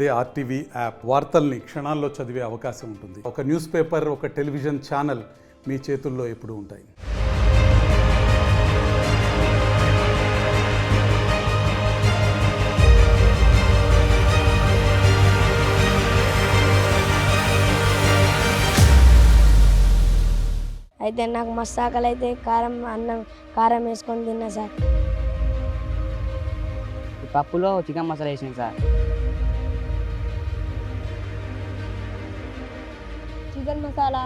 అదే RTV app వార్తల్ని క్షణాల్లో చదివే అవకాశం ఉంటుంది. ఒక న్యూస్ పేపర్, ఒక టెలివిజన్ ఛానల్ మీ చేతుల్లో ఎప్పుడూ ఉంటాయి. అయితే నాకు మస్తు ఆకలి అయితే కారం వేసుకొని తిన్నా సార్. పప్పులో చికెన్ మసాలా వేసింది సార్. చికెన్ మసాలా,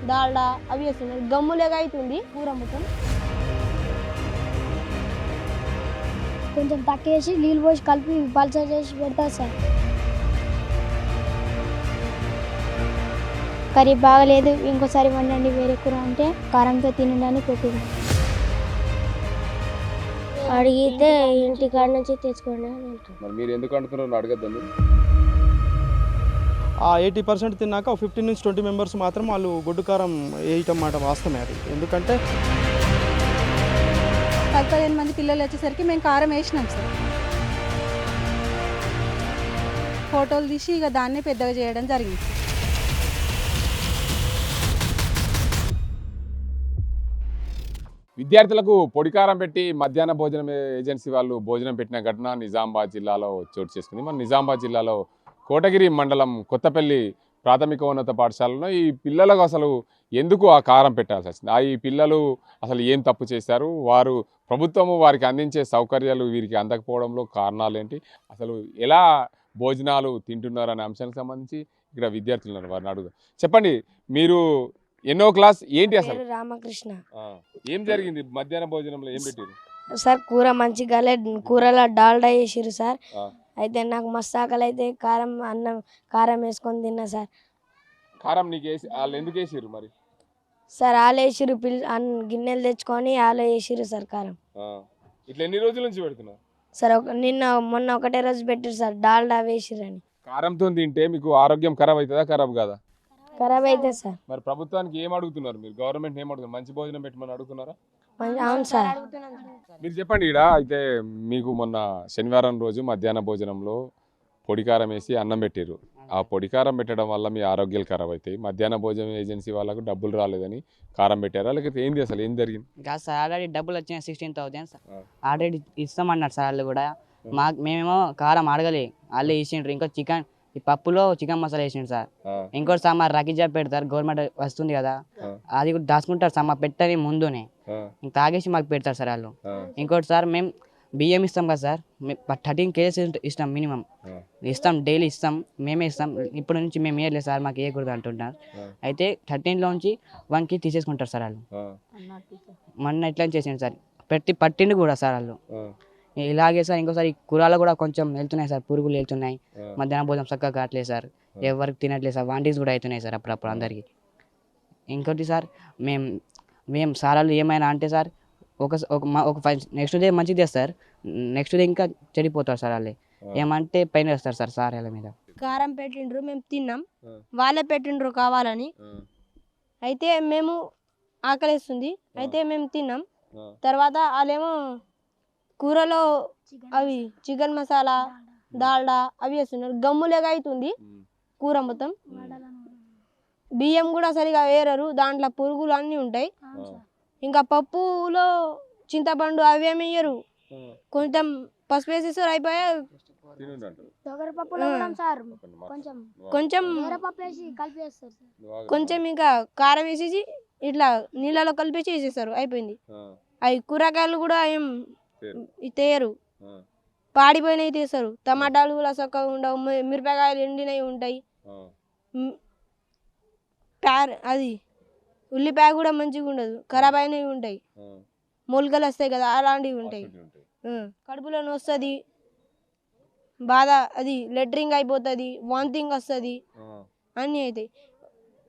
డాల్డా అవి వేస్తున్నారు. గమ్ములేగా అవుతుంది కూర మొత్తం. కొంచెం తక్కేసి నీళ్ళు పోసి కలిపి పల్చ చేసి పెడతారు సార్. కర్రీ బాగలేదు, ఇంకోసారి వండండి వేరే కూర అంటే కారంతో తినడానికి పెట్టింది. అడిగితే ఇంటికాడ నుంచి తెచ్చుకోండి అని అంటారు. మరి మీరు ఎందుకు అంటున్నారో అడగద్దండి. ఆ 80% తిన్నాక 15 నుంచి 20 మెంబర్స్ మాత్రం వాళ్ళు గొడ్డు కారం వేయటం మాట వాస్తవమే అది. ఎందుకంటే 15 మంది పిల్లలు వచ్చేసరికి మేము కారం వేసినాం సార్. ఫోటోలు తీసి ఇక దాన్నే పెద్దగా చేయడం జరిగింది. విద్యార్థులకు పొడికారం పెట్టి మధ్యాహ్న భోజనం ఏజెన్సీ వాళ్ళు భోజనం పెట్టిన ఘటన నిజామాబాద్ జిల్లాలో చోటు చేసుకుంది. మన నిజామాబాద్ జిల్లాలో కోటగిరి మండలం కొత్తపల్లి ప్రాథమికోన్నత పాఠశాలలో ఈ పిల్లలకు అసలు ఎందుకు ఆ కారం పెట్టాల్సి వచ్చింది? ఈ పిల్లలు అసలు ఏం తప్పు చేశారు? వారు ప్రభుత్వము వారికి అందించే సౌకర్యాలు వీరికి అందకపోవడంలో కారణాలు ఏంటి? అసలు ఎలా భోజనాలు తింటున్నారు అనే అంశానికి సంబంధించి ఇక్కడ విద్యార్థులు ఉన్నారు, వారిని అడుగు. చెప్పండి, మీరు ఎన్నో క్లాస్, ఏంటి అసలు? రామకృష్ణ. ఏం జరిగింది మధ్యాహ్న భోజనంలో? ఏం పెట్టారు సార్? కూర మంచిగా కూరలో డాల్డా వేసిరు సార్. అయితే నాకు మస్తు ఆకలి అయితే కారం వేసుకొని తిన్నా సార్. కారం నీకు వేసి వాళ్ళు ఎందుకు వేసిర్రు మరి? సార్ వాళ్ళు వేసిరు, గిన్నెలు తెచ్చుకొని వాళ్ళు వేసిరు సార్ కారం. ఇట్లా ఎన్ని రోజుల నుంచి పెడుతున్నారు సార్? మొన్న ఒకటే రోజు పెట్టారు సార్, డాల్డా వేసిరని. కారంతో తింటే మీకు ఆరోగ్యం ఖరాబ్ అవుతుందా, ఖరాబ్ కాదా? ఖరాబ్ అయితే సార్. మరి ప్రభుత్వానికి ఏం అడుగుతున్నారు మీరు? గవర్నమెంట్ ఏం అడుగుతున్నారు? మంచి భోజనం పెట్టమని అడుగుతున్నారా? అవును సార్. మీరు చెప్పండి. ఇక్కడ అయితే మీకు మొన్న శనివారం రోజు మధ్యాహ్న భోజనంలో పొడికారం వేసి అన్నం పెట్టారు. ఆ పొడికారం పెట్టడం వల్ల మీ ఆరోగ్యాలు ఖరాబ్ అవుతాయి, మధ్యాహ్న భోజనం ఏజెన్సీ వాళ్ళకు డబ్బులు రాలేదని కారం పెట్టారా, లేకపోతే ఏంది అసలు ఏం జరిగింది? కాదు సార్, ఆల్రెడీ డబ్బులు వచ్చినాయి 16,000 సార్. ఆల్రెడీ ఇస్తామన్నారు సార్ వాళ్ళు కూడా. మేమేమో కారం అడగలే, వాళ్ళే ఇచ్చిండ్రు. ఇంకో చికెన్, ఈ పప్పులో చికెన్ మసాలా వేసిండు సార్. ఇంకోటి సార్ మా రకీజా పెడతారు, గవర్నమెంట్ వస్తుంది కదా, అది కూడా దాచుకుంటారు సార్. మా పెట్టని ముందునే తాగేసి మాకు పెడతారు సార్ వాళ్ళు. ఇంకోటి సార్, మేము బియ్యం ఇస్తాం కదా సార్, 13 kgs ఇస్తాం మినిమం, ఇస్తాం డైలీ ఇస్తాం, మేమే ఇస్తాం. ఇప్పటి నుంచి మేము ఇవ్వలేదు సార్, మాకు ఇవ్వకూడదు అంటున్నారు. అయితే 13లోంచి 1 kg తీసేసుకుంటారు సార్ వాళ్ళు. మొన్న ఇట్లా చేసిండు సార్, పట్టిండు కూడా సార్ వాళ్ళు. ఇలాగే సార్ ఇంకోసారి కూరలో కూడా కొంచెం వెళ్తున్నాయి సార్, పురుగులు వెళ్తున్నాయి. మధ్యాహ్నం భోజనం చక్కగా కావట్లేదు సార్, ఎవరికి తినట్లేదు సార్, వాంటీస్ కూడా అవుతున్నాయి సార్ అప్పుడప్పుడు అందరికీ. ఇంకోటి సార్, మేము సార్ వాళ్ళు ఏమైనా అంటే సార్, ఒక నెక్స్ట్ డే మంచిది సార్, నెక్స్ట్ డే ఇంకా చెడిపోతారు సార్ వాళ్ళు. ఏమంటే పైన వేస్తారు సార్ సార్ వాళ్ళ మీద. కారం పెట్టిండ్రు, మేము తిన్నాం, వాళ్ళే పెట్టిండ్రు కావాలని. అయితే మేము ఆకలిస్తుంది, అయితే మేము తిన్నాం. తర్వాత వాళ్ళేమో కూరలో అవి చికెన్ మసాలా, డాల్డా అవి వేస్తున్నారు. గమ్ములేగా అవుతుంది కూర మొత్తం. బియ్యం కూడా సరిగా వేరరు, దాంట్లో పురుగులు అన్నీ ఉంటాయి. ఇంకా పప్పులో చింతపండు అవి ఏమి వేయరు, కొంచెం పసుపు వేసేసారు, అయిపోయా. కొంచెం ఇంకా కారం వేసేసి ఇట్లా నీళ్ళలో కలిపేసి వేసేస్తారు, అయిపోయింది. అవి కూరగాయలు కూడా ఏం తేయరు, పాడిపోయినవి తీస్తారు. టమాటాలు కూడా చక్కగా ఉండవు, మిరపకాయలు ఎండినవి ఉంటాయి. అది ఉల్లిపాయ కూడా మంచిగా ఉండదు, ఖరాబ్ అయినవి ఉంటాయి, మొలకలు వస్తాయి కదా అలాంటివి ఉంటాయి. కడుపులో వస్తుంది బాధ, అది లెటరింగ్ అయిపోతుంది, వాంతింగ్ వస్తుంది, అన్నీ అవుతాయి.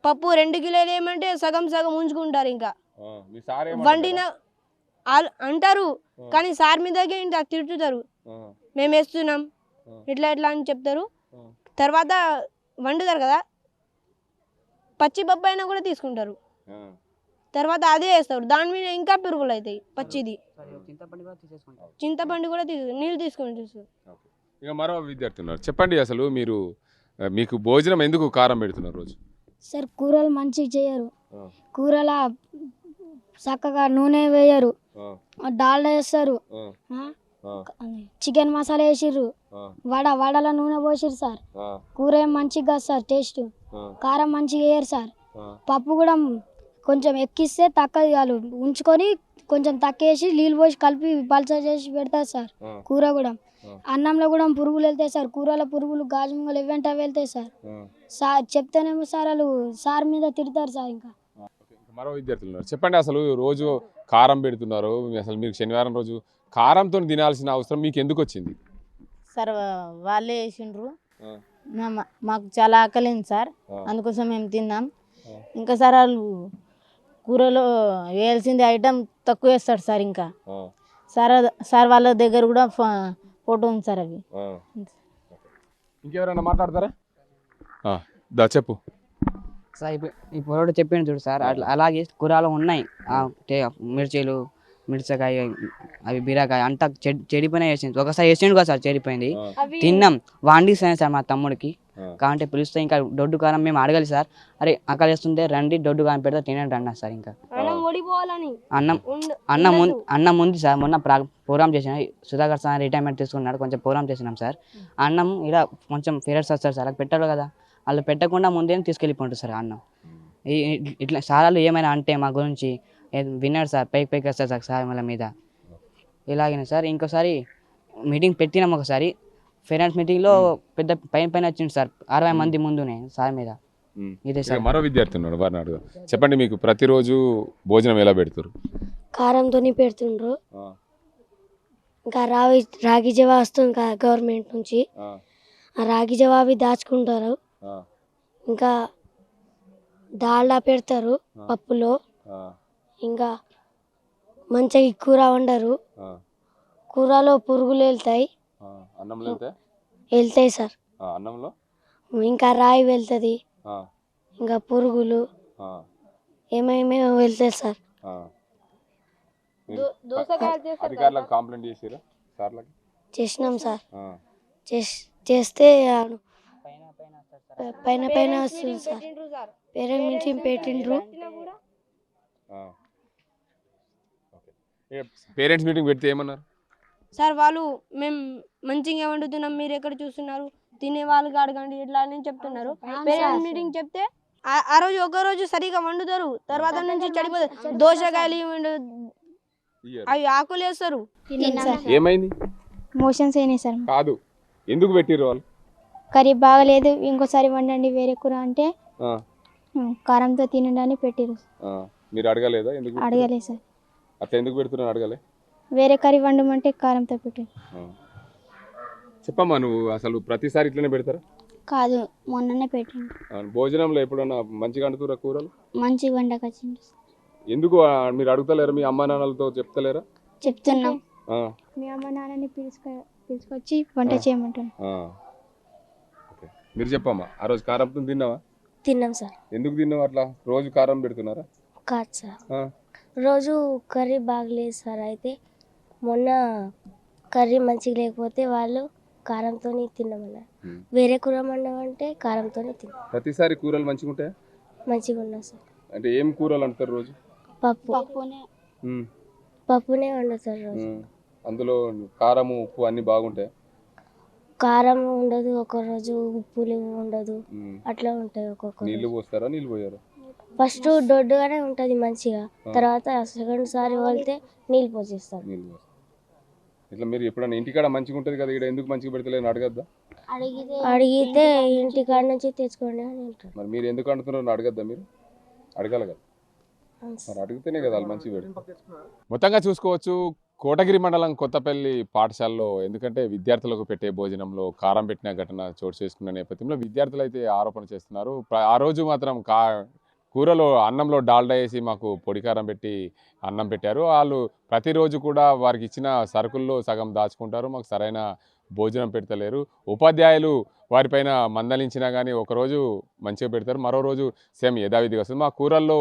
పప్పు 2 కిలోలు ఏమంటే సగం సగం ఉంచుకుంటారు. ఇంకా వండిన అంటారు, కానీ సార్ మీదకే ఇంత తిట్టుతారు. మేము వేస్తున్నాం ఇట్లా ఇట్లా అని చెప్తారు. తర్వాత వండుతారు కదా, పచ్చి పప్పు అయినా కూడా తీసుకుంటారు. తర్వాత అదే వేస్తారు, దాని మీద ఇంకా పురుగులు అవుతాయి. పచ్చిది చింతపండు కూడా నీళ్ళు తీసుకొని ఇక మరో విద్యార్థి ఉన్నారు. చెప్పండి అసలు మీరు మీకు భోజనం ఎందుకు కారం పెడుతున్నారు రోజు? సార్ కూరలు మంచిగా చేయరు, ఆ, కూరల చక్కగా నూనె వేయరు, ఆ, డాల్డా వేస్తారు, ఆ, ఆ, ఆ, చికెన్ మసాలా వేసిర్రు, ఆ, వడల నూనె పోసిర్రు సార్. ఆ, కూర ఏం మంచిగా కాదు సార్, టేస్ట్ ఆ, కారం మంచిగా వేయరు సార్. ఆ, పప్పు కూడా కొంచెం ఎక్కిస్తే తక్కువ వాళ్ళు ఉంచుకొని కొంచెం తక్కువ వేసి నీళ్ళు పోసి కలిపి పల్చ చేసి పెడతారు సార్. ఆ, కూర కూడా ఆ. అన్నంలో కూడా పురుగులు వెళ్తాయి సార్, కూరలో పురుగులు గాజు ముంగలు ఇవ్వంట వెళ్తాయి సార్. ఆ. సార్ చెప్తేనేమో సార్ వాళ్ళు సార్ మీద తిడతారు సార్. ఇంకా ఓకే. ఇంకా మరో విద్యార్థులు ఉన్నారు. చెప్పండి అసలు రోజు కారం పెడుతున్నారు, అసలు మీరు శనివారం రోజు కారంతో తినాల్సిన అవసరం మీకు ఎందుకు వచ్చింది? సార్ వాళ్ళే వేసిండ్రు, ఆ, మాకు చాలా ఆకలింది సార్, ఆ, అందుకోసం మేము తిన్నాం. ఆ. ఇంకా సార్ వాళ్ళు కూరలో వేయాల్సింది ఐటమ్ తక్కువ వేస్తాడు సార్. ఇంకా ఆ, సార్ వాళ్ళ దగ్గర కూడా ఫోటో ఉంది సార్ అవి. ఆ. ఇంకెవరైనా మాట్లాడతారా? దా చెప్పు. సార్ ఈ పొరడు చెప్పిండు చూడు సార్, అట్లా అలాగే కూరలు ఉన్నాయి. మిర్చీలు, మిర్చకాయ, అవి బీరకాయ అంతా చెడిపోయినా వేసింది. ఒకసారి వేసిండు కదా సార్, చెడిపోయింది. తిన్నాం, వండిస్తాను సార్ మా తమ్ముడికి. కాబట్టి పిలిస్తే ఇంకా దొడ్డు కారం మేము అడగాలి సార్. అరే అక్కడ వేస్తుంటే రండి దొడ్డు కారం పెడితే తినండి అన్నా సార్. ఇంకా అన్నం ఉంది సార్. మొన్న ప్రోగ్రామ్ చేసిన సుధాకర్ సార్ రిటైర్మెంట్ తీసుకున్నాడు, కొంచెం ప్రోగ్రామ్ చేసినాం సార్. అన్నం ఇలా కొంచెం ఫేవర్స్ వస్తారు సార్, అలా పెట్టారు కదా, వాళ్ళు పెట్టకుండా ముందే తీసుకెళ్ళిపోంటారు సార్ అన్నం. ఇట్లా సారాలు ఏమైనా అంటే మా గురించి విన్నాడు సార్, పైకి వస్తారు సార్ సార్ వాళ్ళ మీద. ఇలాగే సార్ ఇంకోసారి మీటింగ్ పెట్టినాం, ఒకసారి పేరెంట్స్ మీటింగ్లో పెద్ద పైన వచ్చింది సార్, 60 మంది ముందునే సార్ మీద. ఇదే సార్. మరో విద్యార్థి ఉన్నాడు, వారిని అడుగు. చెప్పండి మీకు ప్రతిరోజు భోజనం ఎలా పెడతారు? కారంతో పెడుతుండ్రు. ఇంకా రాగి జవా వస్తుంది కదా గవర్నమెంట్ నుంచి, ఆ రాగి జవాబి దాచుకుంటారు. ఇంకా దాల్డా పెడతారు పప్పులో. ఇంకా మంచిగా కూర వండరు, కూరలో పురుగులు వెళ్తాయి. అన్నంలో వెళ్తాయి సార్. అన్నంలో ఇంకా రాయి వెళ్తుంది, ఇంకా పురుగులు ఏమేమో వెళ్తాయి సార్. అధికారులకు కంప్లైంట్ చేసిరా సార్లకి? చేసినాం సార్. చేస్తే పైన వస్తుంది సార్, పేరెంట్ మీటింగ్ పెట్టిండ్రు. పేరెంట్స్ మీటింగ్ పెడితే ఏమన్నారు సార్? వాళ్ళు మేము మంచిగా వండుతున్నాం, మీరు ఎక్కడ చూస్తున్నారు, తినే వాళ్ళకి అడగండి ఇట్లా అని చెప్తున్నారు. పేరెంట్ మీటింగ్ చెప్తే ఆ రోజు ఒక రోజు సరిగా వండుతారు, తర్వాత నుంచి చెడిపోతారు. దోసకాయలు అవి ఆకులు వేస్తారు. ఏమైంది? మోషన్స్ అయినాయి సార్. కాదు, ఎందుకు పెట్టిర్రు వాళ్ళు? కర్రీ బాగలేదు, ఇంకోసారి వండండి వేరే కూర అంటే కారంతో తినండి అని పెట్టిరు. మీరు అడగలేదా? ఎందుకు అడగలేదు సార్. అట్లా ఎందుకు పెడుతున్నారు అడగలే? వేరే కర్రీ వండమంటే కారంతో పెట్టారు. చెప్పమ్మా, నువ్వు అసలు ప్రతిసారి ఇట్లనే పెడతారా? కాదు, మొన్ననే పెట్టిండు. భోజనంలో ఎప్పుడన్నా మంచిగా వండుతురా కూరలు? మంచిగా వండకొచ్చిండు. ఎందుకు మీరు అడుగుతలేరా? మీ అమ్మా నాన్నలతో చెప్తలేరా? చెప్తున్నాం, మీ అమ్మ నాన్నని పిలుచుకొచ్చి వంట చేయమంటాను. మీరు చెప్పమ్మా, ఆ రోజు కారంతో తిన్నావా? తిన్నాం సార్. ఎందుకు తిన్నావు అట్లా? రోజు కారం పెడుతున్నారా? కాదు సార్, రోజు కర్రీ బాగలేదు సార్. అయితే మొన్న కర్రీ మంచిగా లేకపోతే వాళ్ళు కారంతో తిన్నామన్నారు. వేరే కూర వండమంటే కారంతో తిన్నాం. ప్రతిసారి కూరలు మంచిగా ఉంటాయా? మంచిగా ఉన్నా సార్. అంటే ఏం కూరలు అంటారు రోజు? పప్పునే వండుతారు రోజు. అందులో కారము ఉప్పు అన్ని బాగుంటాయి? కారం ఉండదు ఒక రోజు, ఉప్పు ఉండదు, అట్లా ఉంటాయి. ఒక్కొక్క నీళ్లు పోస్తారా? నీళ్ళు పోయారా? ఫస్ట్ దొడ్డుగానే ఉంటది మంచిగా, తర్వాత సెకండ్ సారి వెళ్తే నీళ్ళు పోసేస్తారు. ఇట్లా మీరు ఎప్పుడైనా ఇంటికాడ మంచిగా ఉంటుంది కదా, ఇక్కడ ఎందుకు మంచిగా పెడతలేని అడగద్దా? అడిగితే ఇంటికాడ నుంచి తెచ్చుకోండి అని అంటారు. మరి మీరు ఎందుకు అంటున్నారు అడగద్దా? మీరు అడగాలి కదా, మరి అడిగితేనే కదా వాళ్ళు మంచిగా పెడతారు. మొత్తంగా చూసుకోవచ్చు కోటగిరి మండలం కొత్తపల్లి పాఠశాలలో, ఎందుకంటే విద్యార్థులకు పెట్టే భోజనంలో కారం పెట్టిన ఘటన చోటు చేసుకున్న నేపథ్యంలో విద్యార్థులు అయితే ఆరోపణ చేస్తున్నారు. ఆ రోజు మాత్రం కూరలో అన్నంలో డాల్డా వేసి మాకు పొడి కారం పెట్టి అన్నం పెట్టారు. వాళ్ళు ప్రతిరోజు కూడా వారికి ఇచ్చిన సరుకుల్లో సగం దాచుకుంటారు, మాకు సరైన భోజనం పెడతలేరు. ఉపాధ్యాయులు వారిపైన మందలించినా కానీ ఒకరోజు మంచిగా పెడతారు, మరో రోజు సేమ్ యథావిధిగా వస్తుంది. మా కూరల్లో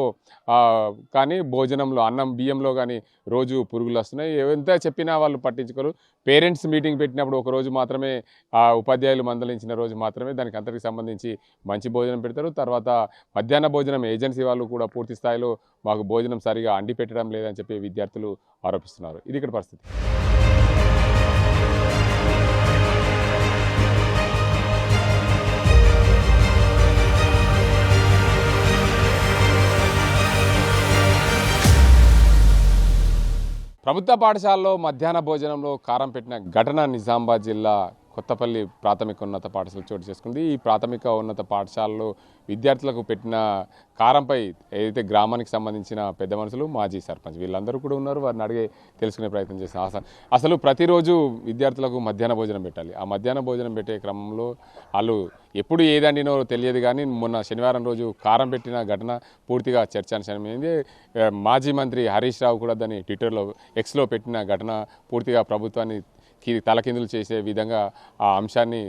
కానీ భోజనంలో అన్నం బియ్యంలో కానీ రోజు పురుగులు వస్తున్నాయి. ఎంత చెప్పినా వాళ్ళు పట్టించుకోరు. పేరెంట్స్ మీటింగ్ పెట్టినప్పుడు ఒక రోజు మాత్రమే, ఆ ఉపాధ్యాయులు మందలించిన రోజు మాత్రమే దానికి అంతటికి సంబంధించి మంచి భోజనం పెడతారు. తర్వాత మధ్యాహ్న భోజనం ఏజెన్సీ వాళ్ళు కూడా పూర్తి స్థాయిలో మాకు భోజనం సరిగా అండి పెట్టడం లేదని చెప్పి విద్యార్థులు ఆరోపిస్తున్నారు. ఇది ఇక్కడ పరిస్థితి. ప్రభుత్వ పాఠశాలలో మధ్యాహ్న భోజనంలో కారం పెట్టిన ఘటన నిజామాబాద్ జిల్లా కొత్తపల్లి ప్రాథమికోన్నత పాఠశాల చోటు చేసుకుంది. ఈ ప్రాథమిక ఉన్నత పాఠశాలలో విద్యార్థులకు పెట్టిన కారంపై ఏదైతే గ్రామానికి సంబంధించిన పెద్ద మనుషులు, మాజీ సర్పంచ్ వీళ్ళందరూ కూడా ఉన్నారు. వారిని అడిగే తెలుసుకునే ప్రయత్నం చేస్తాం. అసలు ప్రతిరోజు విద్యార్థులకు మధ్యాహ్న భోజనం పెట్టాలి. ఆ మధ్యాహ్న భోజనం పెట్టే క్రమంలో వాళ్ళు ఎప్పుడు ఏదండినో తెలియదు, కానీ మొన్న శనివారం రోజు కారం పెట్టిన ఘటన పూర్తిగా చర్చాంశమైంది. మాజీ మంత్రి హరీష్ రావు కూడా దాన్ని ట్విట్టర్లో, ఎక్స్లో పెట్టిన ఘటన పూర్తిగా ప్రభుత్వాన్ని తలకిందులు చేసే విధంగా ఆ అంశాన్ని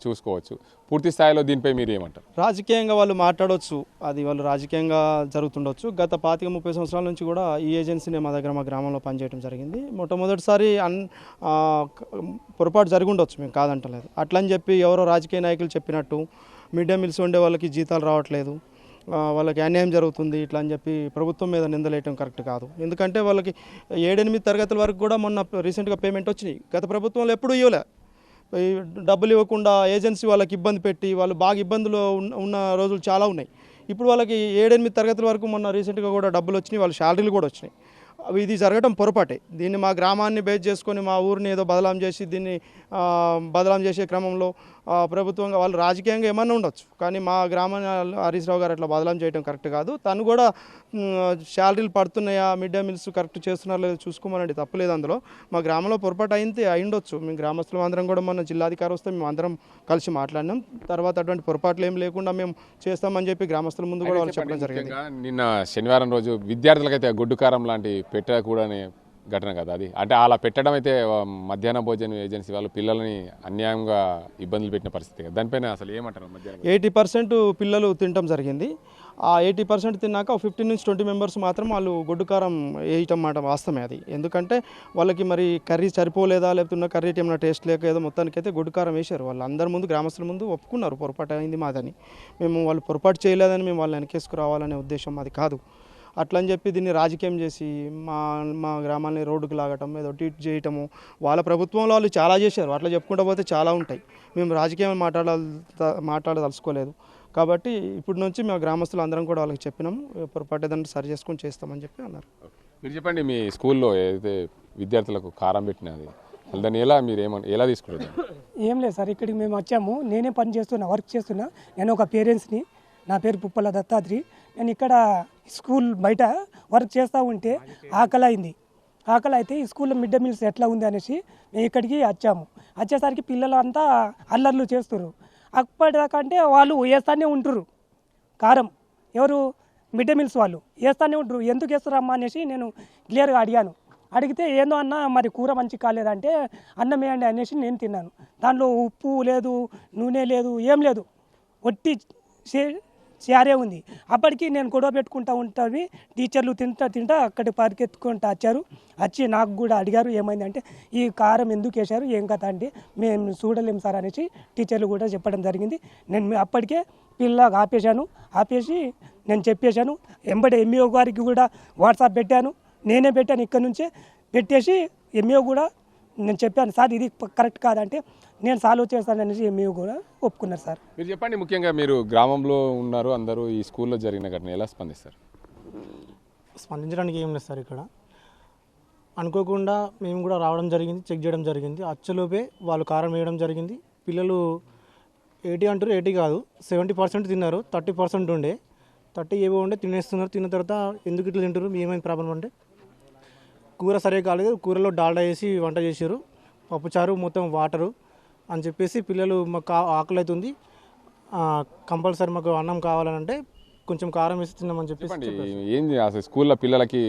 చూసుకోవచ్చు. పూర్తి స్థాయిలో దీనిపై మీరు ఏమంటారు? రాజకీయంగా వాళ్ళు మాట్లాడవచ్చు, అది వాళ్ళు రాజకీయంగా జరుగుతుండొచ్చు. గత 25-30 సంవత్సరాల నుంచి కూడా ఈ ఏజెన్సీనే మా దగ్గర మా గ్రామంలో పనిచేయడం జరిగింది. మొట్టమొదటిసారి పొరపాటు జరిగి ఉండొచ్చు, మేము కాదంటలేదు. అట్లని చెప్పి ఎవరో రాజకీయ నాయకులు చెప్పినట్టు మిడ్ డే మీల్స్ ఉండే వాళ్ళకి జీతాలు రావట్లేదు, వాళ్ళకి అన్యాయం జరుగుతుంది ఇట్లా అని చెప్పి ప్రభుత్వం మీద నిందలేయటం కరెక్ట్ కాదు. ఎందుకంటే వాళ్ళకి 7-8 తరగతుల వరకు కూడా మొన్న రీసెంట్గా పేమెంట్ వచ్చినాయి. గత ప్రభుత్వంలో ఎప్పుడూ ఇవ్వలే. డబ్బులు ఇవ్వకుండా ఏజెన్సీ వాళ్ళకి ఇబ్బంది పెట్టి వాళ్ళు బాగా ఇబ్బందులు ఉన్న రోజులు చాలా ఉన్నాయి. ఇప్పుడు వాళ్ళకి 7-8 తరగతుల వరకు మొన్న రీసెంట్గా కూడా డబ్బులు వచ్చినాయి, వాళ్ళ శాలరీలు కూడా వచ్చినాయి. ఇది జరగడం పొరపాటే. దీన్ని మా గ్రామాన్ని బేస్ చేసుకొని మా ఊరిని ఏదో బదలాం చేసి దీన్ని బదలాం చేసే క్రమంలో ప్రభుత్వంగా వాళ్ళు రాజకీయంగా ఏమన్నా ఉండొచ్చు, కానీ మా గ్రామాన్ని హరీష్ రావు గారు అట్లా బదలాం చేయడం కరెక్ట్ కాదు. తను కూడా శాలరీలు పడుతున్నాయా, మిడ్ డే మీల్స్ కరెక్ట్ చేస్తున్నారో లేదో చూసుకోమనండి, తప్పలేదు అందులో. మా గ్రామంలో పొరపాటు అయిండొచ్చు. మేము గ్రామస్తులం అందరం కూడా మొన్న జిల్లాధికారి వస్తే మేము అందరం కలిసి మాట్లాడినాం. తర్వాత అటువంటి పొరపాట్లు ఏం లేకుండా మేము చేస్తామని చెప్పి గ్రామస్తుల ముందు కూడా వాళ్ళు చెప్పడం జరిగింది. నిన్న శనివారం రోజు విద్యార్థులకైతే గొడ్డు కారం లాంటి పెట్టకూడని ఘటన కదా అది. అంటే అలా పెట్టడం అయితే మధ్యాహ్న భోజనం ఏజెన్సీ వాళ్ళు పిల్లల్ని అన్యాయంగా ఇబ్బందులు పెట్టిన పరిస్థితి కదా, దానిపైన అసలు ఏమంటారు? మధ్యాహ్నం 80% పిల్లలు తినటం జరిగింది. ఆ 80% తిన్నాక 15-20 మెంబర్స్ మాత్రం వాళ్ళు గొడ్డు కారం వేయటం మాట వాస్తవమే అది. ఎందుకంటే వాళ్ళకి మరి కర్రీ సరిపోలేదా, లేకపోతే కర్రీ ఏమైనా టేస్ట్ లేక ఏదో మొత్తానికైతే గొడ్డు కారం వేశారు. వాళ్ళు అందరి ముందు, గ్రామస్తుల ముందు ఒప్పుకున్నారు పొరపాటు అయింది మాదని. మేము వాళ్ళు పొరపాటు చేయలేదని మేము వాళ్ళని వెనకేసుకురావాలనే ఉద్దేశం అది కాదు. అట్లని చెప్పి దీన్ని రాజకీయం చేసి మా గ్రామాన్ని రోడ్డుకు లాగటం, ఏదో ట్వీట్ చేయటము, వాళ్ళ ప్రభుత్వంలో వాళ్ళు చాలా చేశారు. అట్లా చెప్పుకుంటూ పోతే చాలా ఉంటాయి. మేము రాజకీయం మాట్లాడదలుచుకోలేదు. కాబట్టి ఇప్పటి నుంచి మేము గ్రామస్తులు అందరం కూడా వాళ్ళకి చెప్పినాము, పొరపాటు ఏదైనా సరి చేసుకొని చేస్తామని చెప్పి అన్నారు. మీరు చెప్పండి, మీ స్కూల్లో ఏదైతే విద్యార్థులకు కారం పెట్టినది దాన్ని ఎలా తీసుకుంటారు? ఏం లేదు సార్, ఇక్కడికి మేము వచ్చాము. నేనే పని చేస్తున్నా, వర్క్ చేస్తున్నా. నేను ఒక పేరెంట్స్ని. నా పేరు పుప్పల దత్తాత్రి. నేను ఇక్కడ స్కూల్ బయట వర్క్ చేస్తూ ఉంటే ఆకలి అయితే ఈ స్కూల్లో మిడ్ డే మీల్స్ ఎట్లా ఉంది అనేసి మేము ఇక్కడికి వచ్చాము. వచ్చేసరికి పిల్లలంతా అల్లర్లు చేస్తున్నారు. అప్పటిదాకంటే వాళ్ళు వేస్తానే ఉంటారు కారం. ఎవరు? మిడ్ డే మీల్స్ వాళ్ళు వేస్తానే ఉంటారు. ఎందుకు వేస్తారమ్మా అనేసి నేను క్లియర్గా అడిగితే ఏందో అన్న మరి కూర మంచి కాలేదంటే అన్నం వేయండి అనేసి నేను తిన్నాను. దాంట్లో ఉప్పు లేదు, నూనె లేదు, ఏం లేదు, ఒట్టి చారే ఉంది. అప్పటికి నేను గొడవ పెట్టుకుంటా ఉంటుంది. టీచర్లు తింటా అక్కడికి పరిగెత్తుకుంటూ వచ్చి నాకు కూడా అడిగారు ఏమైందంటే ఈ కారం ఎందుకు వేశారు, ఏం కథ అంటే మేము చూడలేము సార్ అనేసి టీచర్లు కూడా చెప్పడం జరిగింది. నేను అప్పటికే పిల్లగా ఆపేసి నేను చెప్పేశాను. ఎంబడే ఎంఈఓ గారికి కూడా వాట్సాప్ పెట్టాను, నేనే పెట్టాను. ఇక్కడ నుంచే పెట్టేసి ఎంఈఓ కూడా నేను చెప్పాను, సార్ ఇది కరెక్ట్ కాదంటే నేను సాల్వ్ చేస్తాననేసి ఎంఈఓ కూడా ఒప్పుకున్నారు సార్. మీరు చెప్పండి, ముఖ్యంగా మీరు గ్రామంలో ఉన్నారు, అందరూ ఈ స్కూల్లో జరిగిన ఘటన ఎలా స్పందిస్తారు? స్పందించడానికి ఏం లేదు సార్. ఇక్కడ అనుకోకుండా మేము కూడా రావడం జరిగింది, చెక్ చేయడం జరిగింది. అచ్చలోపే వాళ్ళు కారం వేయడం జరిగింది. పిల్లలు 80 అంటారు, 80 కాదు 70% తిన్నారు. 30% ఉండే, 30 ఏవో ఉండే తినేస్తున్నారు. తిన్న తర్వాత ఎందుకు ఇట్లా తింటారు, ఏమైనా ప్రాబ్లం అంటే కూర సరిగా కాలేదు, కూరలో డాల్డా వేసి వంట చేశారు, పప్పుచారు మొత్తం వాటరు అని చెప్పేసి పిల్లలు మాకు ఆకలి అవుతుంది, కంపల్సరీ మాకు అన్నం కావాలని అంటే కొంచెం కారం వేసి తిన్నామని చెప్పండి చెప్పేసి ఏంది అసలు స్కూల్లో పిల్లలకి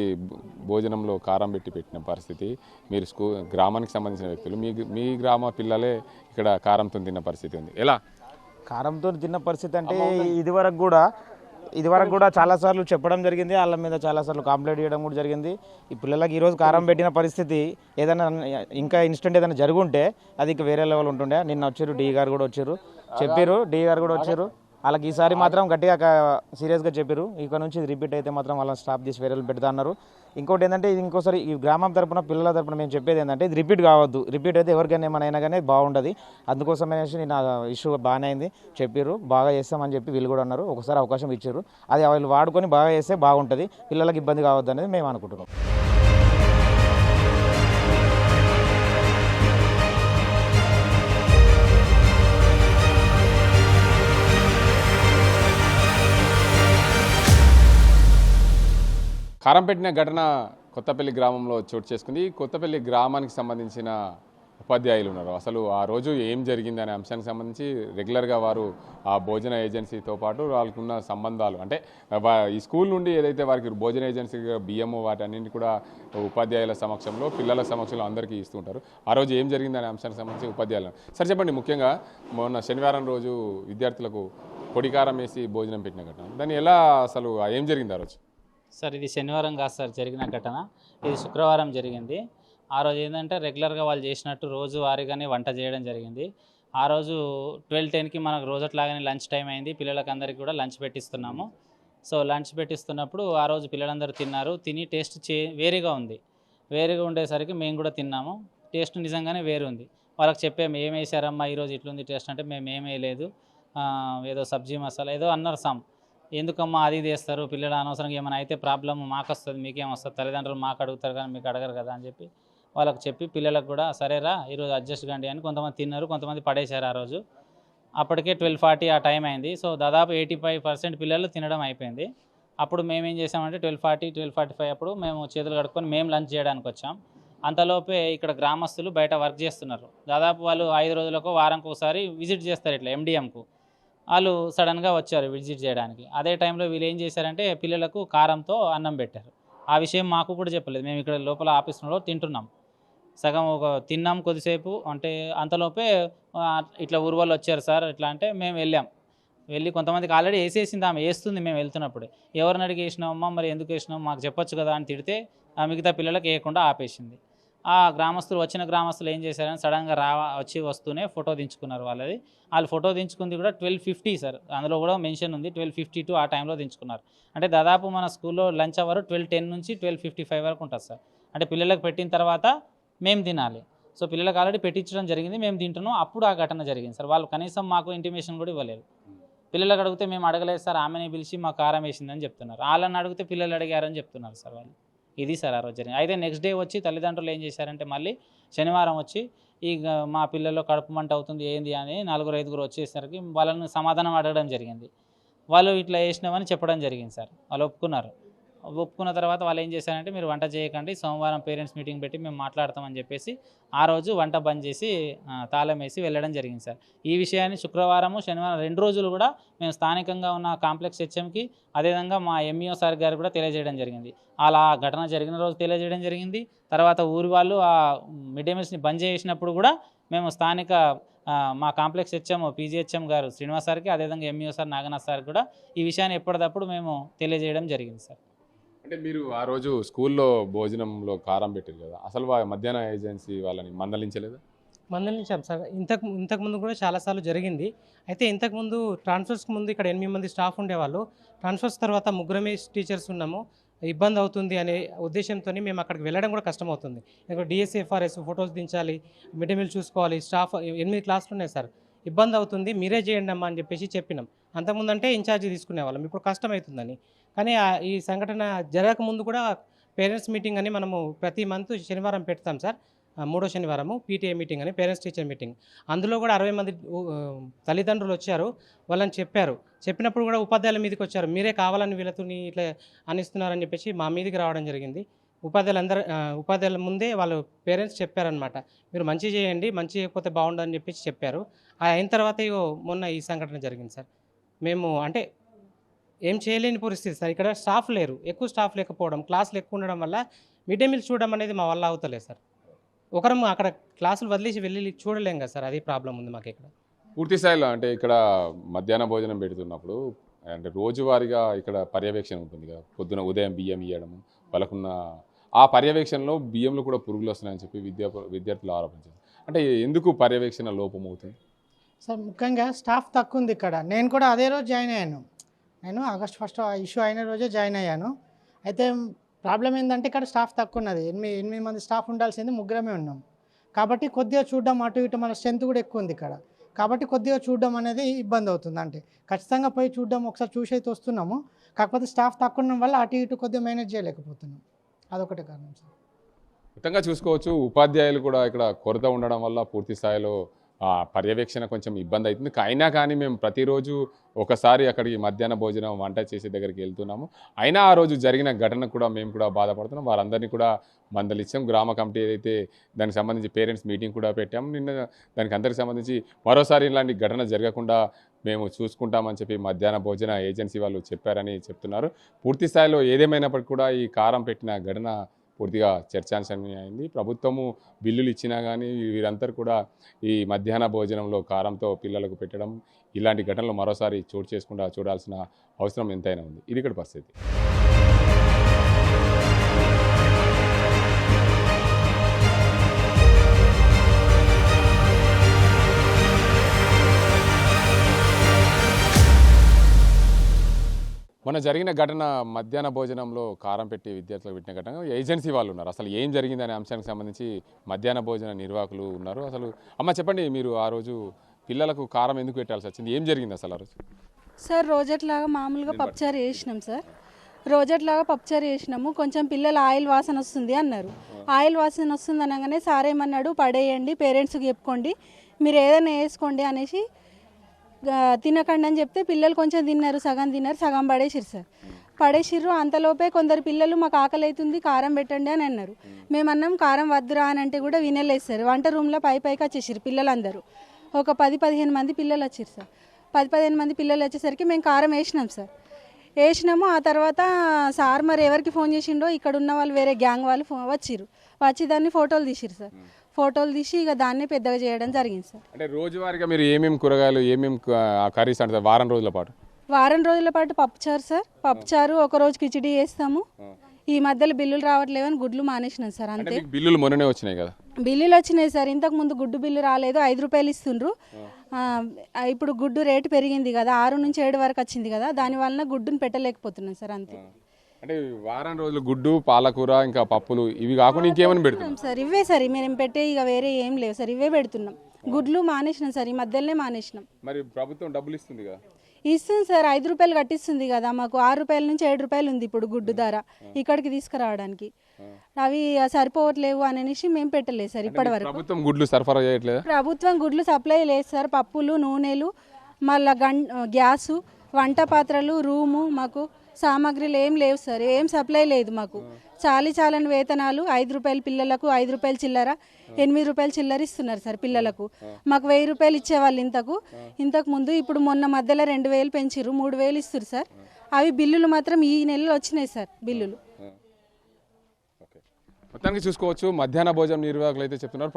భోజనంలో కారం పెట్టి పెట్టిన పరిస్థితి, మీరు గ్రామానికి సంబంధించిన వ్యక్తులు, మీ గ్రామ పిల్లలే ఇక్కడ కారంతో తిన్న పరిస్థితి ఉంది, ఎలా? కారంతో తిన్న పరిస్థితి అంటే ఇదివరకు కూడా చాలాసార్లు చెప్పడం జరిగింది, వాళ్ళ మీద చాలాసార్లు కంప్లైంట్ చేయడం కూడా జరిగింది. ఈ పిల్లలకి ఈరోజు కారం పెట్టిన పరిస్థితి ఏదైనా ఇంకా ఇన్స్టెంట్ ఏదైనా జరుగుంటే అది ఇంకా వేరే లెవెల్ ఉంటుండే. నిన్న వచ్చారు డి గారు కూడా వచ్చారు, వాళ్ళకి ఈసారి మాత్రం గట్టిగా సీరియస్గా చెప్పారు, ఇక నుంచి ఇది రిపీట్ అయితే మాత్రం వాళ్ళని స్టాప్ చేసి వేరే పెడతా అన్నారు. ఇంకోటి ఏంటంటే ఇది ఇంకోసారి ఈ గ్రామం తరపున పిల్లల తరపున మేము చెప్పేది ఏంటంటే ఇది రిపీట్ కావద్దు, రిపీట్ అయితే ఎవరికైనా ఏమైనా అయినా కానీ బాగుంటుంది. అందుకోసం అనేసి నేను ఇష్యూ బాగానే అయింది, చెప్పారు బాగా చేస్తామని చెప్పి వీళ్ళు కూడా అన్నారు. ఒకసారి అవకాశం ఇచ్చారు, అది వాళ్ళు వాడుకొని బాగా చేస్తే బాగుంటుంది, పిల్లలకి ఇబ్బంది కావద్దు అనేది మేము అనుకుంటున్నాం. కారం పెట్టిన ఘటన కొత్తపల్లి గ్రామంలో చోటు చేసుకుంది. కొత్తపల్లి గ్రామానికి సంబంధించిన ఉపాధ్యాయులు ఉన్నారు. అసలు ఆ రోజు ఏం జరిగింది అనే అంశానికి సంబంధించి రెగ్యులర్గా వారు ఆ భోజన ఏజెన్సీతో పాటు వాళ్ళకున్న సంబంధాలు, అంటే ఈ స్కూల్ నుండి ఏదైతే వారికి భోజన ఏజెన్సీగా బియ్యము వాటన్నింటి కూడా ఉపాధ్యాయుల సమక్షంలో పిల్లల సమక్షంలో అందరికీ ఇస్తుంటారు. ఆ రోజు ఏం జరిగింది అనే అంశానికి సంబంధించి ఉపాధ్యాయులు సరే చెప్పండి. ముఖ్యంగా మొన్న శనివారం రోజు విద్యార్థులకు పొడికారం వేసి భోజనం పెట్టిన ఘటన, దాన్ని ఎలా అసలు ఏం జరిగింది ఆ రోజు? సార్ ఇది శనివారం కాదు సార్ జరిగిన ఘటన, ఇది శుక్రవారం జరిగింది. ఆ రోజు ఏంటంటే రెగ్యులర్గా వాళ్ళు చేసినట్టు రోజు వారీగానే వంట చేయడం జరిగింది. ఆ రోజు 12:10కి మనకు రోజట్లాగానే లంచ్ టైం అయింది, పిల్లలకి అందరికీ కూడా లంచ్ పెట్టిస్తున్నాము. సో లంచ్ పెట్టిస్తున్నప్పుడు ఆ రోజు పిల్లలందరూ తిన్నారు, తిని టేస్ట్ వేరేగా ఉంది. వేరేగా ఉండేసరికి మేము కూడా తిన్నాము, టేస్ట్ నిజంగానే వేరు ఉంది. వాళ్ళకి చెప్పాము ఏం వేసారమ్మా ఈరోజు ఇట్లుంది టేస్ట్ అంటే మేము ఏమీ లేదు, ఏదో సబ్జీ మసాలా ఏదో అన్నారు. ఎందుకమ్మా అది చేస్తారు, పిల్లలు అనవసరంగా ఏమైనా అయితే ప్రాబ్లమ్ మాకు వస్తుంది, మీకేం వస్తుంది, తల్లిదండ్రులు మాకు అడుగుతారు కానీ మీకు అడగరు కదా అని చెప్పి వాళ్ళకి చెప్పి పిల్లలకు కూడా సరేరా ఈరోజు అడ్జస్ట్ కండి అని కొంతమంది తిన్నారు, కొంతమంది పడేశారు. ఆ రోజు అప్పటికే 12:40 ఆ టైం అయింది. సో దాదాపు 85% పిల్లలు తినడం అయిపోయింది. అప్పుడు మేమేం చేసామంటే 12:40, 12:45 అప్పుడు మేము చేతులు కడుక్కొని మేము లంచ్ చేయడానికి వచ్చాం. అంతలోపే ఇక్కడ గ్రామస్తులు బయట వర్క్ చేస్తున్నారు. దాదాపు వాళ్ళు 5 రోజులకు వారానికి ఒకసారి విజిట్ చేస్తారు ఇట్లా ఎండిఎంకు. వాళ్ళు సడన్గా వచ్చారు విజిట్ చేయడానికి. అదే టైంలో వీళ్ళు ఏం చేశారంటే పిల్లలకు కారంతో అన్నం పెట్టారు. ఆ విషయం మాకు కూడా చెప్పలేదు, మేము ఇక్కడ లోపల ఆఫీసులో తింటున్నాం. సగం తిన్నాం కొద్దిసేపు, అంటే అంతలోపే ఇట్లా ఊరు వాళ్ళు వచ్చారు సార్ ఇట్లా అంటే మేము వెళ్ళి కొంతమందికి ఆల్రెడీ వేసేసింది, ఆమె వేస్తుంది మేము వెళ్తున్నప్పుడే. ఎవరిని అడిగి వేసినామమ్మా, మరి ఎందుకు వేసినావు మాకు చెప్పొచ్చు కదా అని తిడితే ఆ మిగతా పిల్లలకు వేయకుండా ఆపేసింది. ఆ వచ్చిన గ్రామస్తులు ఏం చేశారని సడన్గా వస్తూనే ఫోటో దించుకున్నారు వాళ్ళది. వాళ్ళు ఫోటో దించుకుంది కూడా 12:50 సార్, అందులో కూడా మెన్షన్ ఉంది 12:52 ఆ టైంలో దించుకున్నారు. అంటే దాదాపు మన స్కూల్లో లంచ్ అవర్ 12:10 నుంచి 12:55 వరకు ఉంటుంది సార్. అంటే పిల్లలకు పెట్టిన తర్వాత మేము తినాలి. సో పిల్లలకు ఆల్రెడీ పెట్టించడం జరిగింది, మేము తింటున్నాం, అప్పుడు ఆ ఘటన జరిగింది సార్. వాళ్ళు కనీసం మాకు ఇంటిమేషన్ కూడా ఇవ్వలేదు. పిల్లలకు అడిగితే మేము అడగలేదు సార్, ఆమెనే పిలిచి మాకు కారం వేసిందని చెప్తున్నారు. వాళ్ళని అడిగితే పిల్లలు అడిగారని చెప్తున్నారు సార్ వాళ్ళు. ఇది సార్ ఆ రోజు జరిగింది. అయితే నెక్స్ట్ డే వచ్చి తల్లిదండ్రులు ఏం చేశారంటే మళ్ళీ శనివారం వచ్చి మా పిల్లల్లో కడుపు మంట అవుతుంది ఏంది అని 4-5 వచ్చేసరికి వాళ్ళని సమాధానం అడగడం జరిగింది. వాళ్ళు ఇట్లా వేసినామని చెప్పడం జరిగింది సార్. వాళ్ళు ఒప్పుకున్న తర్వాత వాళ్ళు ఏం చేశారంటే మీరు వంట చేయకండి, సోమవారం పేరెంట్స్ మీటింగ్ పెట్టి మేము మాట్లాడతామని చెప్పేసి ఆ రోజు వంట బంద్ చేసి తాళం వేసి వెళ్ళడం జరిగింది సార్. ఈ విషయాన్ని శుక్రవారము శనివారం 2 రోజులు కూడా మేము స్థానికంగా ఉన్న కాంప్లెక్స్ హెచ్ఎంకి అదేవిధంగా మా ఎంఈఓ సార్ గారు కూడా తెలియజేయడం జరిగింది. అలా ఘటన జరిగిన రోజు తెలియజేయడం జరిగింది. తర్వాత ఊరి వాళ్ళు ఆ మిడ్ డే మీల్స్ని బంద్ చేసినప్పుడు కూడా మేము స్థానిక మా కాంప్లెక్స్ హెచ్ఎం పీజీహెచ్ఎం గారు శ్రీనివాస్ సార్కి అదేవిధంగా ఎంఈఓ సార్ నాగనాథ్ సార్ కూడా ఈ విషయాన్ని ఎప్పటికప్పుడు మేము తెలియజేయడం జరిగింది సార్. అంటే మీరు ఆ రోజు స్కూల్లో భోజనంలో కారం పెట్టారు కదా, అసలు మధ్యాహ్న ఏజెన్సీ వాళ్ళని మందలించలేదా? మందలించాం సార్. ఇంతకుముందు కూడా చాలాసార్లు జరిగింది. అయితే ఇంతకుముందు ట్రాన్స్ఫర్స్కి ముందు ఇక్కడ 8 మంది స్టాఫ్ ఉండేవాళ్ళు. ట్రాన్స్ఫర్స్ తర్వాత 3 టీచర్స్ ఉన్నాము, ఇబ్బంది అవుతుంది అనే ఉద్దేశంతో మేము అక్కడికి వెళ్ళడం కూడా కష్టమవుతుంది. ఇక్కడ డిఎస్ఎఫ్ఆర్ఎస్ ఫొటోస్ దించాలి, మిడ్ డే మీల్ చూసుకోవాలి, స్టాఫ్ 8 క్లాసులు ఉన్నాయి సార్, ఇబ్బంది అవుతుంది మీరే చేయండి అమ్మా అని చెప్పేసి చెప్పినాం. అంతకుముందు అంటే ఇన్ఛార్జి తీసుకునేవాళ్ళం, ఇప్పుడు కష్టమవుతుందని. కానీ ఈ సంఘటన జరగకముందు కూడా పేరెంట్స్ మీటింగ్ అని మనము ప్రతి మంత్ శనివారం పెడతాం సార్, 3వ శనివారము పీటీఏ మీటింగ్ అని, పేరెంట్స్ టీచర్ మీటింగ్. అందులో కూడా 60 మంది తల్లిదండ్రులు వచ్చారు, వాళ్ళని చెప్పినప్పుడు కూడా ఉపాధ్యాయుల మీదకి వచ్చారు, మీరే కావాలని వీళ్ళతో ఇట్లా అనిస్తున్నారని చెప్పేసి మా మీదకి రావడం జరిగింది. ఉపాధ్యాయుల ముందే వాళ్ళు పేరెంట్స్ చెప్పారనమాట, మీరు మంచి చేయండి, మంచి చేయకపోతే బాగుండదని చెప్పేసి చెప్పారు. అయిన తర్వాత మొన్న ఈ సంఘటన జరిగింది సార్. మేము అంటే ఏం చేయలేని పరిస్థితి సార్. ఇక్కడ స్టాఫ్ లేరు, ఎక్కువ స్టాఫ్ లేకపోవడం, క్లాసులు ఎక్కువ ఉండడం వల్ల మిడ్ డే మీల్స్ చూడడం అనేది మా వల్ల అవుతలేదు సార్. ఒకరం అక్కడ క్లాసులు వదిలేసి వెళ్ళి చూడలేం కదా సార్, అది ప్రాబ్లం ఉంది మాకు ఇక్కడ. పూర్తి స్థాయిలో అంటే ఇక్కడ మధ్యాహ్న భోజనం పెడుతున్నప్పుడు అంటే రోజువారీగా ఇక్కడ పర్యవేక్షణ ఉంటుంది కదా, పొద్దున ఉదయం బియ్యం ఇవ్వడము, వాళ్ళకున్న ఆ పర్యవేక్షణలో బియ్యంలో కూడా పురుగులు వస్తున్నాయని చెప్పి విద్యార్థులు ఆరోపించారు. అంటే ఎందుకు పర్యవేక్షణ లోపం అవుతుంది సార్? ముఖ్యంగా స్టాఫ్ తక్కువ ఉంది ఇక్కడ. నేను కూడా అదే రోజు జాయిన్ అయ్యాను. నేను ఆగస్ట్ 1 ఇష్యూ అయిన రోజే జాయిన్ అయ్యాను. అయితే ప్రాబ్లం ఏంటంటే ఇక్కడ స్టాఫ్ తక్కువ ఉన్నది. 8 మంది స్టాఫ్ ఉండాల్సింది 3 ఉన్నాం. కాబట్టి కొద్దిగా చూడడం అటు ఇటు, మన స్ట్రెంత్ కూడా ఎక్కువ ఉంది ఇక్కడ. కాబట్టి కొద్దిగా చూడడం అనేది ఇబ్బంది అవుతుంది. అంటే ఖచ్చితంగా పోయి చూడడం, ఒకసారి చూసి అయితే వస్తున్నాము. కాకపోతే స్టాఫ్ తక్కువ ఉండడం వల్ల అటు ఇటు కొద్దిగా మేనేజ్ చేయలేకపోతున్నాం. అదొకటి కారణం సార్. మొత్తంగా చూసుకోవచ్చు, ఉపాధ్యాయులు కూడా ఇక్కడ కొరత ఉండడం వల్ల పూర్తి స్థాయిలో పర్యవేక్షణ కొంచెం ఇబ్బంది అవుతుంది. అయినా కానీ మేము ప్రతిరోజు ఒకసారి అక్కడికి మధ్యాహ్న భోజనం వంట చేసే దగ్గరికి వెళ్తున్నాము. అయినా ఆ రోజు జరిగిన ఘటన కూడా మేము కూడా బాధపడుతున్నాం. వారందరినీ కూడా మందలిచ్చాం. గ్రామ కమిటీ ఏదైతే దానికి సంబంధించి పేరెంట్స్ మీటింగ్ కూడా పెట్టాము. నిన్న దానికి అందరికి సంబంధించి మరోసారి ఇలాంటి ఘటన జరగకుండా మేము చూసుకుంటామని చెప్పి మధ్యాహ్న భోజన ఏజెన్సీ వాళ్ళు చెప్పారని చెప్తున్నారు. పూర్తి స్థాయిలో ఏదేమైనప్పటికీ కూడా ఈ కారం పెట్టిన ఘటన పూర్తిగా చర్చాంశంగా అయింది. ప్రభుత్వము బిల్లులు ఇచ్చినా కానీ వీరందరూ కూడా ఈ మధ్యాహ్న భోజనంలో కారంతో పిల్లలకు పెట్టడం, ఇలాంటి ఘటనలు మరోసారి చోటు చేసుకుండా చూడాల్సిన అవసరం ఎంతైనా ఉంది. ఇది ఇక్కడ పరిస్థితి. మొన్న జరిగిన ఘటన మధ్యాహ్న భోజనంలో కారం పెట్టి విద్యార్థులకు పెట్టిన ఘటన ఏజెన్సీ వాళ్ళు ఉన్నారు. అసలు ఏం జరిగిందనే అంశానికి సంబంధించి మధ్యాహ్న భోజన నిర్వాహకులు ఉన్నారు. అసలు అమ్మ చెప్పండి, మీరు ఆ రోజు పిల్లలకు కారం ఎందుకు పెట్టాల్సి వచ్చింది? ఏం జరిగింది అసలు ఆ రోజు? సార్ రోజట్లాగా మామూలుగా పప్పుచారు చేసినాం సార్. రోజట్లాగా పప్పుచారు చేసినాము. కొంచెం పిల్లలు ఆయిల్ వాసన వస్తుంది అన్నారు. ఆయిల్ వాసన వస్తుంది అనగానే సార్ ఏమన్నాడు, పడేయండి, పేరెంట్స్కి చెప్పుకోండి, మీరు ఏదైనా వేసుకోండి అనేసి తినకండి అని చెప్తే పిల్లలు కొంచెం తిన్నారు, సగం తిన్నారు, సగం పడేసిర్రు సార్. పడేసిర్రు. అంతలోపే కొందరు పిల్లలు మాకు ఆకలి అవుతుంది, కారం పెట్టండి అని అన్నారు. మేమన్నాం కారం వద్దురా అని అంటే కూడా వినలేదు సార్. వంట రూమ్లో పైకి వచ్చేసారు పిల్లలందరూ. ఒక 10-15 మంది పిల్లలు వచ్చారు సార్. 10-15 మంది పిల్లలు వచ్చేసరికి మేము కారం వేసినాం సార్. వేసినాము. ఆ తర్వాత సార్ మరి ఎవరికి ఫోన్ చేసిండో ఇక్కడ ఉన్న వాళ్ళు వేరే గ్యాంగ్ వాళ్ళు వచ్చిర్రు. వచ్చి దాన్ని ఫోటోలు తీసిర్రు సార్. ఫోటోలు తీసి ఇక దాన్ని పెద్దగా చేయడం జరిగింది సార్. అంటే రోజువారీగా మీరు ఏమేమి కూరగాయలు, ఏమేమి కర్రీస్ అంటే వారం రోజుల పాటు పప్పుచారు సార్. పప్పుచారు, ఒక రోజు కిచిడి చేస్తాము. ఈ మధ్యలో బిల్లులు రావట్లేవని గుడ్లు మానేసినాం సార్. అంతే. బిల్లులు మొన్ననే వచ్చినాయి కదా? బిల్లులు వచ్చినాయి సార్. ఇంతకు ముందు గుడ్డు బిల్లు రాలేదు, 5 రూపాయలు ఇస్తుండ్రు. ఇప్పుడు గుడ్డు రేటు పెరిగింది కదా, 6 నుంచి 7 వరకు వచ్చింది కదా, దాని వలన గుడ్డును పెట్టలేకపోతున్నాం సార్. అంతే. అంటే వారం రోజులు గుడ్డు, పాలకూర, ఇంకా పప్పులు, ఇవి కాకుండా ఇంకేమైనా పెడుతున్నాం సార్? ఇవే సార్ మేము పెట్టే, ఇక వేరే ఏం లేవు సార్, ఇవే పెడుతున్నాం. గుడ్లు మానేసినాం సార్, ఈ మధ్యలోనే మానేసినాం. మరి ప్రభుత్వం డబ్బులు ఇస్తుంది కదా? ఇస్తుంది సార్, 5 రూపాయలు కట్టిస్తుంది కదా మాకు. 6 రూపాయల నుంచి 7 రూపాయలు ఉంది ఇప్పుడు గుడ్డు ధర ఇక్కడికి తీసుకురావడానికి. అవి సరిపోవట్లేవు అనేసి మేము పెట్టలేదు సార్ ఇప్పటి వరకు. ప్రభుత్వం గుడ్లు సరఫరా చేయట్లేదు? ప్రభుత్వం గుడ్లు సప్లై లేదు సార్. పప్పులు, నూనెలు, మళ్ళీ గ్యాసు, వంట పాత్రలు, రూము, మాకు సామాగ్రిలు ఏం లేవు సార్. ఏం సప్లై లేదు మాకు. చాలని వేతనాలు 5 రూపాయలు పిల్లలకు, 5 రూపాయలు చిల్లర, 8 రూపాయలు చిల్లర ఇస్తున్నారు సార్ పిల్లలకు. మాకు 1000 రూపాయలు ఇచ్చేవాళ్ళు ఇంతకు ముందు. ఇప్పుడు మొన్న మధ్యలో 2000 పెంచిర్రు, 3000 ఇస్తారు సార్. అవి బిల్లులు మాత్రం ఈ నెలలో వచ్చినాయి సార్ బిల్లులు. మొత్తానికి చూసుకోవచ్చు, మధ్యాహ్న భోజనం నిర్వాహకులు అయితే చెప్తున్నారు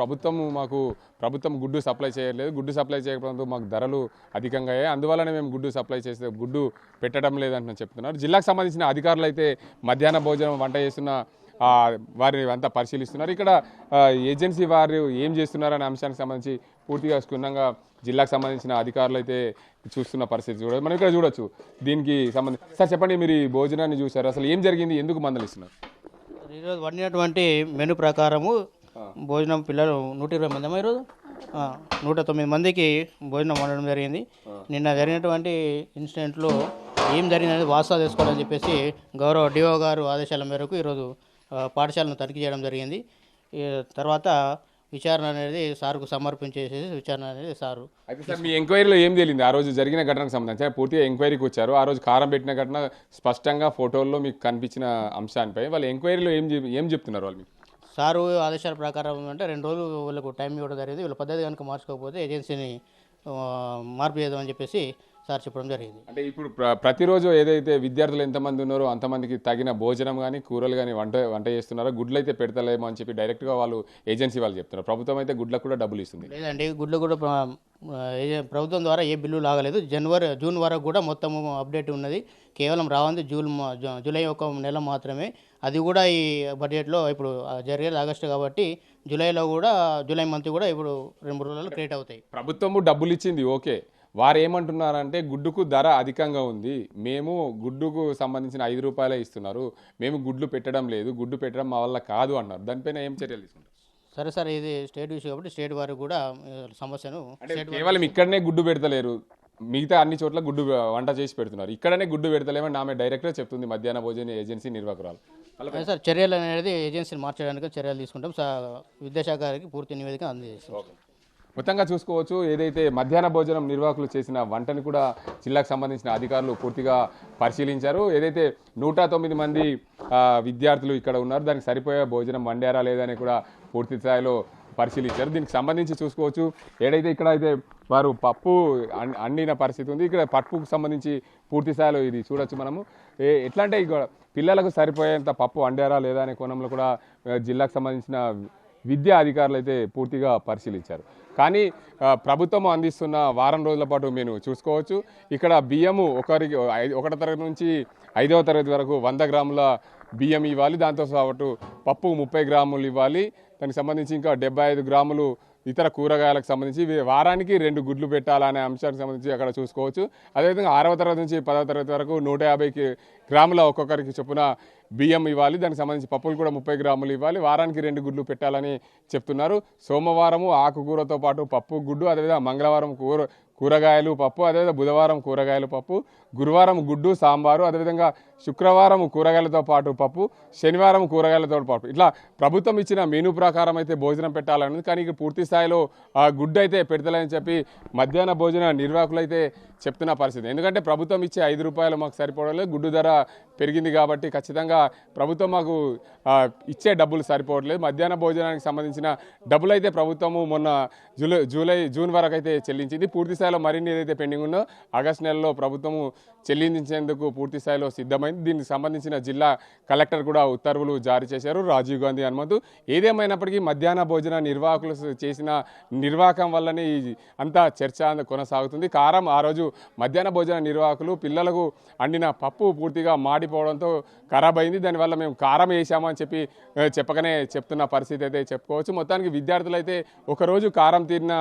ప్రభుత్వం గుడ్డు సప్లై చేయలేదు. గుడ్డు సప్లై చేయకపోవడంతో మాకు ధరలు అధికంగా అయ్యాయి, అందువల్లనే మేము గుడ్డు పెట్టడం లేదని చెప్తున్నారు. జిల్లాకు సంబంధించిన అధికారులు అయితే మధ్యాహ్న భోజనం వంట చేస్తున్న వారిని అంతా పరిశీలిస్తున్నారు. ఇక్కడ ఏజెన్సీ వారు ఏం చేస్తున్నారనే అంశానికి సంబంధించి పూర్తిగా క్షుణ్ణంగా జిల్లాకు సంబంధించిన అధికారులు అయితే చూస్తున్న పరిస్థితి చూడవచ్చు. మనం ఇక్కడ చూడొచ్చు. దీనికి సంబంధించి సార్ చెప్పండి, మీరు ఈ భోజనాన్ని చూసారు, అసలు ఏం జరిగింది, ఎందుకు మందలిస్తున్నారు? ఈరోజు వండినటువంటి మెను ప్రకారము భోజనం పిల్లలు 120 మంది అమ్మా ఈరోజు 109 మందికి భోజనం వండడం జరిగింది. నిన్న జరిగినటువంటి ఇన్సిడెంట్లో ఏం జరిగిందనేది వాస్తవాలు తెలుసుకోవాలని చెప్పేసి గౌరవ డిఓ గారు ఆదేశాల మేరకు ఈరోజు పాఠశాలను తనిఖీ చేయడం జరిగింది. తర్వాత విచారణ అనేది సార్కు సమర్పించేసి విచారణ అనేది సారు. అయితే సార్ మీ ఎంక్వైరీలో ఏం తెలియదు? ఆ రోజు జరిగిన ఘటనకు సంబంధించి పూర్తిగా ఎంక్వైరీకి వచ్చారు. ఆ రోజు కారం పెట్టిన ఘటన స్పష్టంగా ఫోటోల్లో మీకు కనిపించిన అంశానిపై వాళ్ళ ఎంక్వైరీలో ఏం చెప్తున్నారు వాళ్ళు? సారు ఆదేశాల ప్రకారం అంటే 2 రోజులు వీళ్ళకు టైం ఇవ్వడం జరిగింది. వీళ్ళ పద్ధతి కనుక మార్చుకోకపోతే ఏజెన్సీని మార్పు చేద్దామని చెప్పేసి సార్ చెప్పడం జరిగింది. అంటే ఇప్పుడు ప్రతిరోజు ఏదైతే విద్యార్థులు ఎంతమంది ఉన్నారో అంతమందికి తగిన భోజనం కానీ కూరలు కానీ వంట చేస్తున్నారో, గుడ్లు అయితే పెడతలేమో అని చెప్పి డైరెక్ట్గా వాళ్ళు ఏజెన్సీ వాళ్ళు చెప్తున్నారు. ప్రభుత్వం అయితే గుడ్లకు కూడా డబ్బులు ఇస్తుంది. లేదండి, గుడ్లు కూడా ప్రభుత్వం ద్వారా ఏ బిల్లు లాగలేదు. జూన్ వరకు కూడా మొత్తము అప్డేట్ ఉన్నది. కేవలం రావంది జూలై ఒక నెల మాత్రమే. అది కూడా ఈ బడ్జెట్లో ఇప్పుడు జరిగేది ఆగస్టు కాబట్టి జూలై మంత్ కూడా ఇప్పుడు 2-3 రోజులు క్రియేట్ అవుతాయి. ప్రభుత్వము డబ్బులు ఇచ్చింది ఓకే, వారు ఏమంటున్నారంటే గుడ్డుకు ధర అధికంగా ఉంది, మేము గుడ్డుకు సంబంధించిన 5 రూపాయలే ఇస్తున్నారు, మేము గుడ్లు పెట్టడం లేదు, గుడ్డు పెట్టడం మా వల్ల కాదు అన్నారు. దానిపైన ఏం చర్యలు తీసుకుంటారు? సరే సార్, ఇది స్టేట్ ఇష్యూ కాబట్టి స్టేట్ వారికి కూడా సమస్యను కేవలం ఇక్కడనే గుడ్డు పెడతలేరు, మిగతా అన్ని చోట్ల గుడ్డు వంట చేసి పెడుతున్నారు, ఇక్కడనే గుడ్డు పెడతలేమని ఆమె డైరెక్ట్గా చెప్తుంది మధ్యాహ్న భోజన ఏజెన్సీ నిర్వాహకురాలు. సార్ చర్యలు అనేది ఏజెన్సీని మార్చడానికి చర్యలు తీసుకుంటాం. విద్యాశాఖ గారికి పూర్తి నివేదిక అందజేస్తాం. మొత్తంగా చూసుకోవచ్చు, ఏదైతే మధ్యాహ్న భోజనం నిర్వాహకులు చేసిన వంటని కూడా జిల్లాకు సంబంధించిన అధికారులు పూర్తిగా పరిశీలించారు. ఏదైతే 109 మంది విద్యార్థులు ఇక్కడ ఉన్నారు, దానికి సరిపోయే భోజనం వండారా లేదని కూడా పూర్తి స్థాయిలో పరిశీలించారు. దీనికి సంబంధించి చూసుకోవచ్చు, ఏదైతే ఇక్కడ అయితే వారు పప్పు అండిన పరిస్థితి ఉంది. ఇక్కడ పప్పుకు సంబంధించి పూర్తి స్థాయిలో ఇది చూడొచ్చు మనము. ఎట్లా అంటే ఇక పిల్లలకు సరిపోయేంత పప్పు వండారా లేదా అనే కోణంలో కూడా జిల్లాకు సంబంధించిన విద్యా అధికారులు అయితే పూర్తిగా పరిశీలించారు. కానీ ప్రభుత్వం అందిస్తున్న వారం రోజుల పాటు మేము చూసుకోవచ్చు, ఇక్కడ బియ్యము ఒకరికి 1వ తరగతి నుంచి 5వ తరగతి వరకు 100 గ్రాముల బియ్యం ఇవ్వాలి, దాంతో పాటు పప్పు 30 గ్రాములు ఇవ్వాలి, దానికి సంబంధించి ఇంకా 75 గ్రాములు ఇతర కూరగాయలకు సంబంధించి వారానికి 2 గుడ్లు పెట్టాలనే అంశానికి సంబంధించి అక్కడ చూసుకోవచ్చు. అదేవిధంగా 6వ తరగతి నుంచి 10వ తరగతి వరకు 150 గ్రాముల ఒక్కొక్కరికి చొప్పున బియ్యం ఇవ్వాలి, దానికి సంబంధించి పప్పులు కూడా 30 గ్రాములు ఇవ్వాలి, వారానికి 2 గుడ్లు పెట్టాలని చెప్తున్నారు. సోమవారము ఆకుకూరతో పాటు పప్పు గుడ్డు, అదేవిధంగా మంగళవారం కూరగాయలు పప్పు, అదేవిధంగా బుధవారం కూరగాయలు పప్పు, గురువారం గుడ్డు సాంబారు, అదేవిధంగా శుక్రవారం కూరగాయలతో పాటు పప్పు, శనివారం కూరగాయలతో పాటు, ఇట్లా ప్రభుత్వం ఇచ్చిన మెనూ ప్రకారం అయితే భోజనం పెట్టాలని. కానీ ఇక పూర్తి స్థాయిలో గుడ్డు అయితే పెడతలేని చెప్పి మధ్యాహ్న భోజన నిర్వాహకులు అయితే చెప్తున్న పరిస్థితి. ఎందుకంటే ప్రభుత్వం ఇచ్చే 5 రూపాయలు మాకు సరిపోవట్లేదు, గుడ్డు ధర పెరిగింది కాబట్టి ఖచ్చితంగా ప్రభుత్వం మాకు ఇచ్చే డబ్బులు సరిపోవట్లేదు. మధ్యాహ్న భోజనానికి సంబంధించిన డబ్బులు అయితే ప్రభుత్వము మొన్న జూన్ వరకు అయితే చెల్లించింది. పూర్తి స్థాయిలో మరిన్ని ఏదైతే పెండింగ్ ఉందో ఆగస్టు నెలలో ప్రభుత్వము చెల్లించేందుకు పూర్తి స్థాయిలో సిద్ధమైంది. దీనికి సంబంధించిన జిల్లా కలెక్టర్ కూడా ఉత్తర్వులు జారీ చేశారు, రాజీవ్ గాంధీ హనుమంతు. ఏదేమైనప్పటికీ మధ్యాహ్న భోజన నిర్వాహకులు చేసిన నిర్వాహకం వల్లనే అంతా చర్చ కొనసాగుతుంది. కారం ఆ రోజు మధ్యాహ్న భోజన నిర్వాహకులు పిల్లలకు అండిన పప్పు పూర్తిగా మాడిపోవడంతో ఖరాబ్ అయింది, దానివల్ల మేము కారం వేసామని చెప్పి చెప్పకనే చెప్తున్న పరిస్థితి అయితే చెప్పుకోవచ్చు. మొత్తానికి విద్యార్థులు అయితే ఒకరోజు కారం తీరిన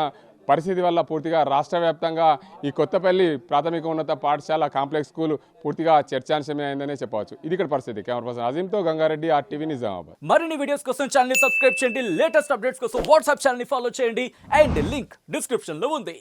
పరిస్థితి వల్ల పూర్తిగా రాష్ట్ర వ్యాప్తంగా ఈ కొత్తపల్లి ప్రాథమిక ఉన్నత పాఠశాల కాంప్లెక్స్ స్కూల్ పూర్తిగా చర్చాంశమే అయిందనే చెప్పవచ్చు. ఇది ఇక్కడ పరిస్థితి. కెమెరా పర్సన్ అజీంతో గంగారెడ్డి, RTV నిజామాబాద్. మరిన్ని వీడియోస్ కోసం ఛానల్ ని సబ్స్క్రైబ్ చేయండి, లేటెస్ట్ అప్డేట్స్ కోసం వాట్సాప్ ఛానల్ ని ఫాలో చేయండి, అండ్ లింక్ డిస్క్రిప్షన్ లో ఉంది.